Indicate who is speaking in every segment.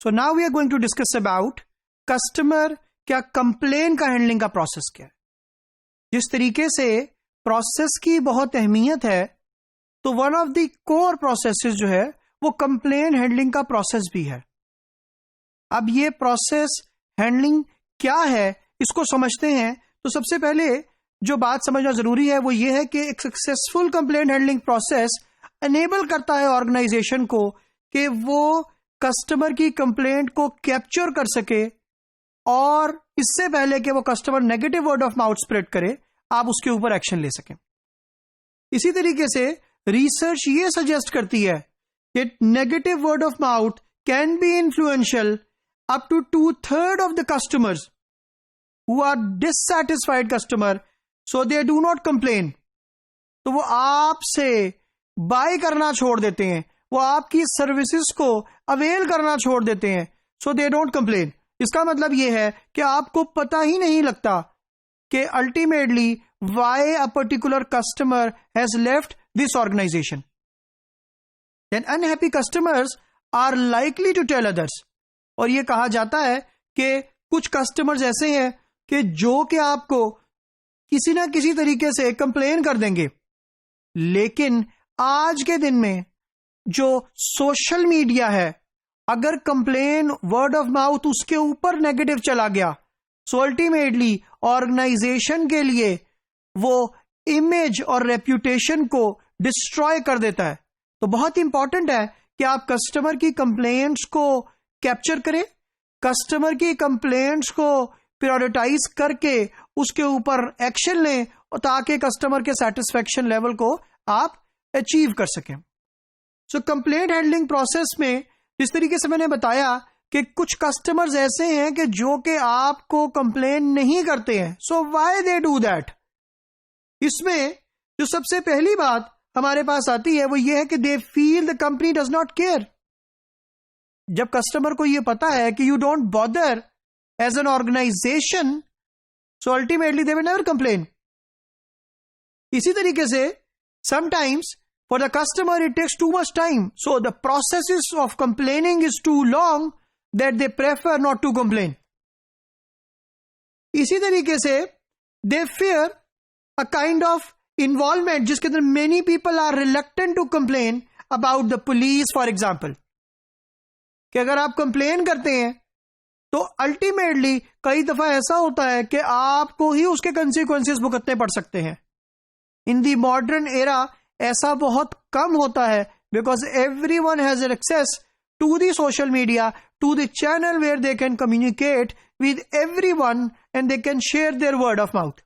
Speaker 1: So now we are going to discuss about customer क्या complain का handling का process क्या है। जिस तरीके से प्रोसेस की बहुत अहमियत है, तो one of the core processes जो है वो कंप्लेन हैंडलिंग का प्रोसेस भी है। अब ये प्रोसेस हैंडलिंग क्या है इसको समझते हैं, तो सबसे पहले जो बात समझना जरूरी है वो ये है कि एक successful complaint handling process enable करता है ऑर्गेनाइजेशन को कि वो कस्टमर की कंप्लेंट को कैप्चर कर सके, और इससे पहले कि वो customer negative word of mouth spread करे, आप उसके ऊपर एक्शन ले सकें। इसी तरीके से रिसर्च ये सजेस्ट करती है कि negative word of mouth can be influential up to 2/3 of the customers who are dissatisfied customer, so they do not complain. तो वो आपसे बाय करना छोड़ देते हैं, वो आपकी सर्विसेज को अवेल करना छोड़ देते हैं, सो दे डोंट कंप्लेन। इसका मतलब ये है कि आपको पता ही नहीं लगता कि ultimately why a particular customer has left this organisation. Then unhappy customers are likely to tell others. और ये कहा जाता है कि कुछ कस्टमर्स ऐसे हैं कि जो कि आपको किसी ना किसी तरीके से कंप्लेन कर देंगे, लेकिन आज के दिन में जो सोशल मीडिया है, अगर कंप्लेन वर्ड ऑफ माउथ उसके ऊपर नेगेटिव चला गया, सो अल्टीमेटली ऑर्गेनाइजेशन के लिए वो इमेज और रेप्यूटेशन को डिस्ट्रॉय कर देता है। तो बहुत इंपॉर्टेंट है कि आप कस्टमर की कंप्लेंट्स को कैप्चर करें, कस्टमर की कंप्लेंट्स को प्रायोरिटाइज करके उसके ऊपर एक्शन लें, और ताकि कस्टमर के सेटिस्फेक्शन लेवल को आप अचीव कर सकें। सो कंप्लेंट हैंडलिंग प्रोसेस में जिस तरीके से मैंने बताया कि कुछ कस्टमर्स ऐसे हैं कि जो कि आपको कंप्लेन नहीं करते हैं, so why they do that. इसमें जो सबसे पहली बात हमारे पास आती है वो ये है कि they feel the company does not care. जब कस्टमर को ये पता है कि you don't bother as an organisation, so ultimately they will never complain. इसी तरीके से sometimes for the customer it takes too much time, so the processes of complaining is too long that they prefer not to complain. इसी तरीके से they fear a kind of involvement जिसके अंदर many people are reluctant to complain about the police, for example, कि अगर आप complain करते हैं तो अल्टीमेटली कई दफा ऐसा होता है कि आपको ही उसके कंसिक्वेंसेस भुगतने पड़ सकते हैं। इन दी मॉडर्न एरा ऐसा बहुत कम होता है, because everyone has access to the social media, to the channel where they can communicate with everyone and they can share their word of mouth.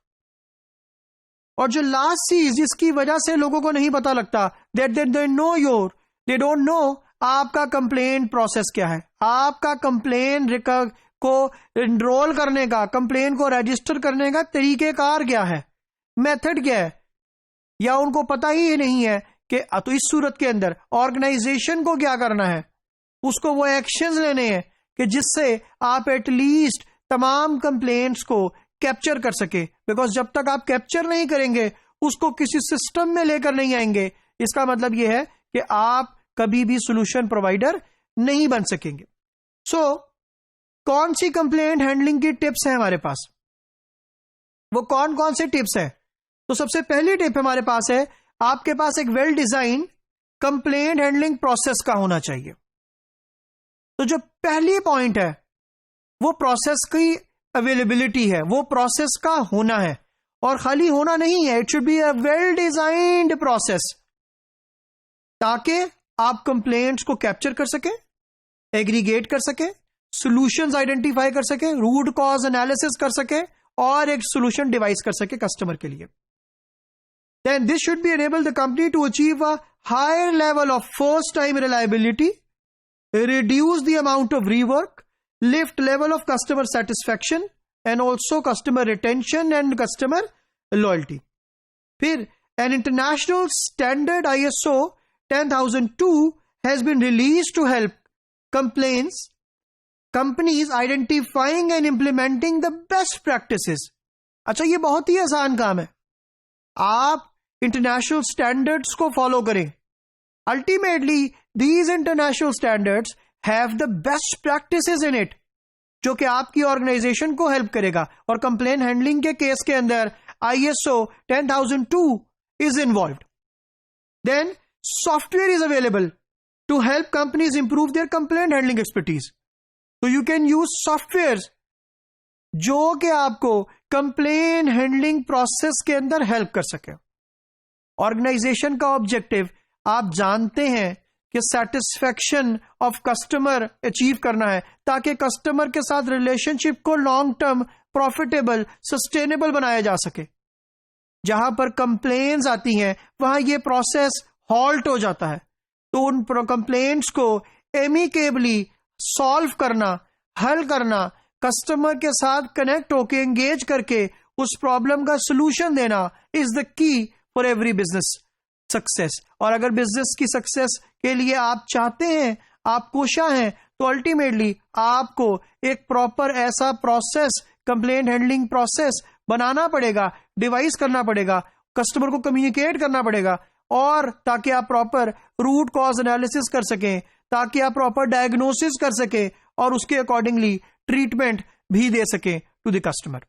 Speaker 1: और जो लास्ट चीज जिसकी वजह से लोगों को नहीं पता लगता, दैट दे डोंट नो आपका कंप्लेन प्रोसेस क्या है, आपका कंप्लेन को एनरोल करने का, कंप्लेन को रजिस्टर करने का तरीकेकार क्या है, मेथड क्या है, या उनको पता ही नहीं है कि तो इस सूरत के अंदर ऑर्गेनाइजेशन को क्या करना है, उसको वो एक्शंस लेने हैं कि जिससे आप एटलीस्ट तमाम कंप्लेंट्स को कैप्चर कर सके। बिकॉज जब तक आप कैप्चर नहीं करेंगे, उसको किसी सिस्टम में लेकर नहीं आएंगे, इसका मतलब यह है कि आप कभी भी सॉल्यूशन प्रोवाइडर नहीं बन सकेंगे। सो कौन सी कंप्लेंट हैंडलिंग की टिप्स हैं हमारे पास, वो कौन कौन से टिप्स हैं? तो सबसे पहली टिप हमारे पास है, आपके पास एक well design complaint handling process का होना चाहिए। तो जो पहली पॉइंट है वो प्रोसेस की अवेलेबिलिटी है, वो प्रोसेस का होना है, और खाली होना नहीं है, it should be a well designed process, ताकि आप कंप्लेंट्स को कैप्चर कर सकें, एग्रीगेट कर सकें, सॉल्यूशंस आइडेंटिफाई कर सकें, रूट कॉज एनालिसिस कर सकें, और एक सॉल्यूशन डिवाइस कर सके कस्टमर के लिए। Then this should be enable the company to achieve a higher level of first time reliability, reduce the amount of rework, lift level of customer satisfaction, and also customer retention and customer loyalty. फिर an international standard ISO 10002 has been released to help companies identifying and implementing the best practices. अच्छा, ये बहुत ही आसान काम है, आप international standards को follow करें। Ultimately these international standards have the best practices in it, जो कि आपकी ऑर्गेनाइजेशन को हेल्प करेगा। और कंप्लेन हैंडलिंग के केस के अंदर ISO 10002 is involved. Then software is available to help companies improve their complaint handling expertise. So you can use softwares जो कि आपको कंप्लेन हैंडलिंग प्रोसेस के अंदर हेल्प कर सके। ऑर्गेनाइजेशन का ऑब्जेक्टिव आप जानते हैं कि सेटिस्फैक्शन ऑफ कस्टमर अचीव करना है, ताकि कस्टमर के साथ रिलेशनशिप को लॉन्ग टर्म प्रॉफिटेबल सस्टेनेबल बनाया जा सके। जहां पर कंप्लेन्स आती हैं वहां ये प्रोसेस हॉल्ट हो जाता है, तो उन कंप्लेंट्स को एमिकेबली सॉल्व करना, हल करना, कस्टमर के साथ कनेक्ट होके एंगेज करके उस प्रॉब्लम का सोल्यूशन देना is the key for every business success. और अगर बिजनेस की सक्सेस के लिए आप चाहते हैं, आप कोशा हैं, तो अल्टीमेटली आपको एक प्रॉपर ऐसा प्रोसेस, कंप्लेंट हैंडलिंग प्रोसेस बनाना पड़ेगा, डिवाइस करना पड़ेगा, कस्टमर को कम्युनिकेट करना पड़ेगा, और ताकि आप प्रॉपर रूट कॉज एनालिसिस कर सकें, ताकि आप प्रॉपर डायग्नोसिस कर सकें और उसके अकॉर्डिंगली ट्रीटमेंट भी दे सकें टू द कस्टमर।